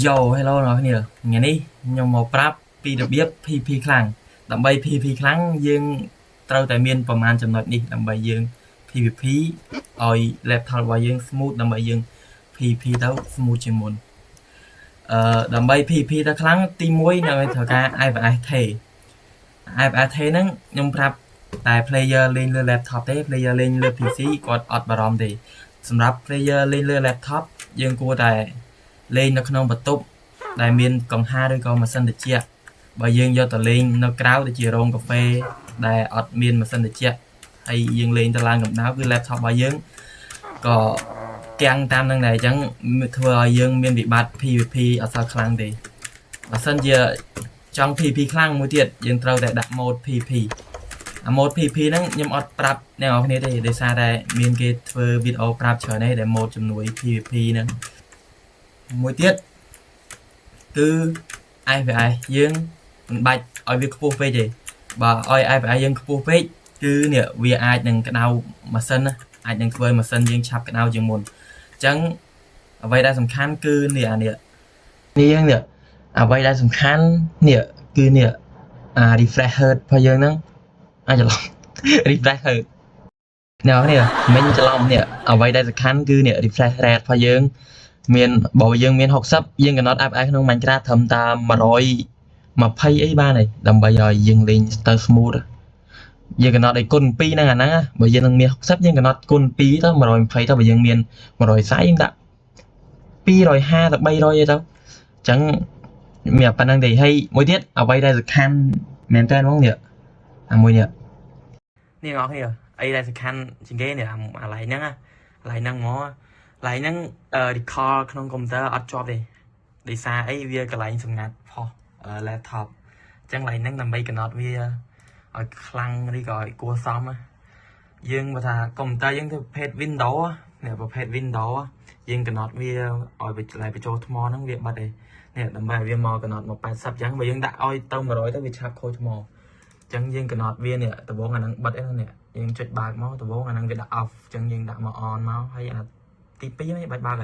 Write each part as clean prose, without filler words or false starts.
Yo hello អ្នកគ្នាថ្ងៃនេះខ្ញុំមកប្រាប់ពីរបៀប PP ខ្លាំងដើម្បី PP ខ្លាំងយើងត្រូវតែមានប្រមាណចំណុចនេះដើម្បីយើង PVP ឲ្យ laptop របស់យើង smooth ដើម្បីយើង PP ទៅ smooth ជាងមុនដើម្បី PP ទៅខ្លាំងទី1នៅត្រូវការ IPS ថេ IPS ថេហ្នឹងខ្ញុំប្រាប់តែ player លេងលើ laptop ទេ player លេងលើ PC គាត់អត់បារម្ភទេសម្រាប់ player លេងលើ laptop យើងគួរតែលេងនៅក្នុងបន្ទប់ដែលមានកង្ហារឬក៏ម៉ាស៊ីនត្រជាក់បើយើងយកទៅលេងនៅក្រៅដូចជារោងកាហ្វេដែលអត់មានម៉ាស៊ីនត្រជាក់ហើយយើងលេងទៅឡើងកម្ដៅគឺ laptop របស់យើងក៏ទាំងតាមនឹងដែរអញ្ចឹងធ្វើឲ្យយើងមានវិបត្តិ PVP អត់សូវខ្លាំងទេបើសិនជាចង់ PVP ខ្លាំងមួយទៀតយើងត្រូវតែដាក់ mode PP អា mode PP ហ្នឹងខ្ញុំអត់ប្រាប់អ្នកនរគ្នាទេដោយសារតែមានគេធ្វើវីដេអូប្រាប់ច្រើនទេដែល mode ជំនួយ PVP ហ្នឹងមួយទៀតគឺ IPS យើងមិនបាច់ឲ្យវាខ្ពស់ពេកទេបើឲ្យ IPS យើងខ្ពស់ពេកគឺនេះវាអាចនឹងក្តៅម៉ាស៊ីនណាអាចនឹងធ្វើឲ្យម៉ាស៊ីនយើងឆាប់ក្តៅជាងមុនអញ្ចឹងអ្វីដែលសំខាន់គឺនេះអានេះអ្វីដែលសំខាន់នេះគឺនេះrefresh rate របស់យើងហ្នឹងអាចច្រឡំ refresh rate អ្នកនេះមិនច្រឡំនេះអ្វីដែលសំខាន់គឺនេះ refresh rate របស់យើងមានបើយើងមាន60យើងកំណត់ IPS ក្នុង Minecraft ត្រឹមតែ120អីបានហើយដើម្បីឲ្យយើងលេងទៅ smooth យើងកំណត់ឲ្យគុណ2ហ្នឹងអាហ្នឹងបើយើងនឹងមាន60យើងកំណត់គុណ2ទៅ120ទៅបើយើងមាន140យើងដាក់250ទៅ300អីទៅអញ្ចឹងមានប៉ុណ្្នឹងទេហើយមួយទៀតអ្វីដែលសំខាន់មែនតើហ្មងនេះអាមួយនេះអ្នកនរគ្នាអីដែលសំខាន់ជាងគេនេះអាឡៃហ្នឹងអាឡៃហ្នឹងមកឡៃហ្នឹង recall ក្នុងកុំព្យូទ័រអត់ជាប់ទេដោយសារអីវាកន្លែងសម្ងាត់ផុស laptop អញ្ចឹងឡៃហ្នឹងដើម្បីកំណត់វាឲ្យខ្លាំងឬក៏ឲ្យគួរសមយើងបើថាកុំព្យូទ័រយើងទៅប្រភេទ Windows នេះប្រភេទ Windows យើងកំណត់វាឲ្យបញ្ចូលថ្មហ្នឹងវាបាត់ទេនេះដើម្បីឲ្យវាមកកំណត់មក80អញ្ចឹងបើយើងដាក់ឲ្យទៅ100ទៅវាឆាប់ខូចថ្មអញ្ចឹងយើងកំណត់វានេះដំបូងអាហ្នឹងបិទអីនេះយើងចុចបើកមកដំបូងអាហ្នឹងវាដាក់ off អញ្ចឹងយើងដាក់មក on មកហើយអាទី2ហ្នឹងបាច់បើក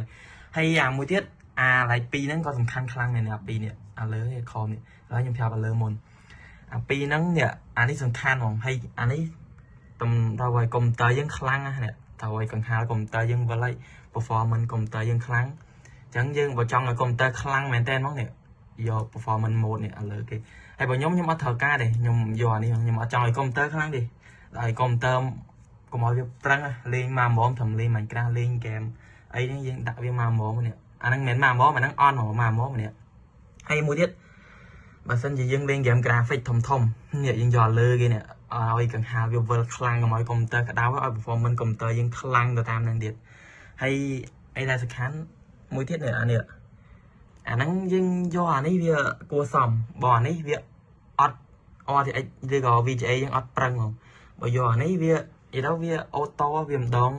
ហើយអាមួយទៀតអាឡៃ2ហ្នឹងក៏សំខាន់ខ្លាំងដែរអា2នេះអាលើឯខមនេះហើយខ្ញុំប្រាប់អាលើមុនអា2ហ្នឹងនេះអានេះសំខាន់ហ្មងហើយអានេះត្រូវឲ្យកុំព្យូទ័រយើងខ្លាំងណានេះត្រូវឲ្យកង្ហារកុំព្យូទ័រយើងវិលឲ្យ performance កុំព្យូទ័រយើងខ្លាំងអញ្ចឹងយើងបើចង់ឲ្យកុំព្យូទ័រខ្លាំងមែនតើហ្មងនេះយក performance mode នេះអាលើគេហើយបើខ្ញុំអត់ត្រូវការទេខ្ញុំយកអានេះខ្ញុំអត់ចង់ឲ្យកុំព្យូទ័រខ្លាំងទេហើយកុំព្យូទ័រកុំឲ្យវាប្រឹងលេងមកហ្មងត្រឹមលេង Minecraft លេង game អីនេះយើងដាក់វាមកហ្មងនេះអាហ្នឹងមិនមែនមកហ្មងអាហ្នឹង on ហ្មងមកហ្មងនេះហើយមួយទៀតបើសិនជាយើងលេង game graphic ធំនេះយើងយកលើគេនេះឲ្យកង្ហារវាវិលខ្លាំងកុំឲ្យកុំព្យូទ័រក្តៅឲ្យ performance កុំព្យូទ័រយើងខ្លាំងទៅតាមហ្នឹងទៀតហើយអីដែលសំខាន់មួយទៀតនេះអាហ្នឹងយើងយកអានេះវាគួរសមបើអានេះវាអត់ RTX ឬក៏ VGA យើងអត់ប្រឹងហ្មងបើយកអានេះវានិយាយទៅវាអូតូវាម្ដង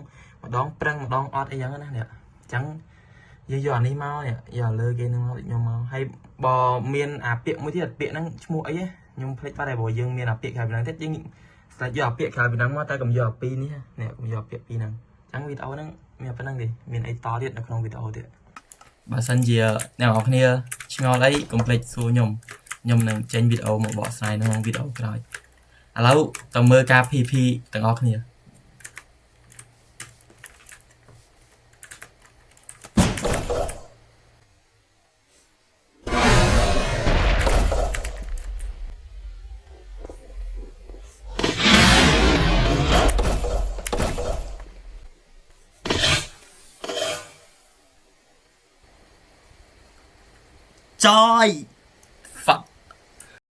ប្រឹងម្ដងអត់អីចឹងណានេះអញ្ចឹងយើងយកអានេះមកនេះយកលើគេនឹងមកខ្ញុំមកហើយបើមានអាពាក្យមួយទៀតពាក្យហ្នឹងឈ្មោះអីខ្ញុំភ្លេចបាត់ហើយព្រោះយើងមានអាពាក្យក្រៅពីហ្នឹងទៀតយើងស្ដាច់យកអាពាក្យក្រៅពីហ្នឹងមកតែកុំយកអាពីរនេះនេះកុំយកពាក្យពីរហ្នឹងអញ្ចឹងវីដេអូហ្នឹងមានប៉ុណ្្នឹងទេមានអីតទៀតនៅក្នុងវីដេអូទៀតបើសិនជាអ្នកនរគ្នាឆ្ងល់អីកុំភ្លេចសួរខ្ញុំនឹងចេញវីដេអូមកបកស្រាយនៅក្នុងវីដេអូក្រោយឥឡូវទៅមើលការ PP ទាំងអស់គ្នាចយ